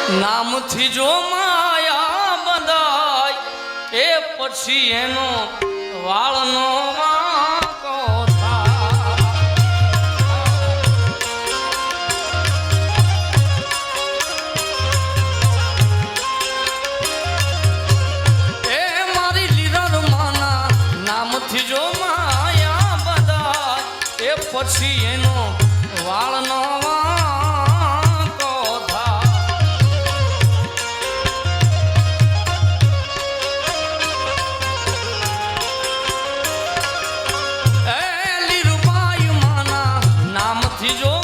નામથી જો માયા બંધાય એ પછી એનો વાળનો વાંકો થાય. એ મારી લીરર માના નામથી જો માયા બંધાય એ પછી એનો વાળનો જો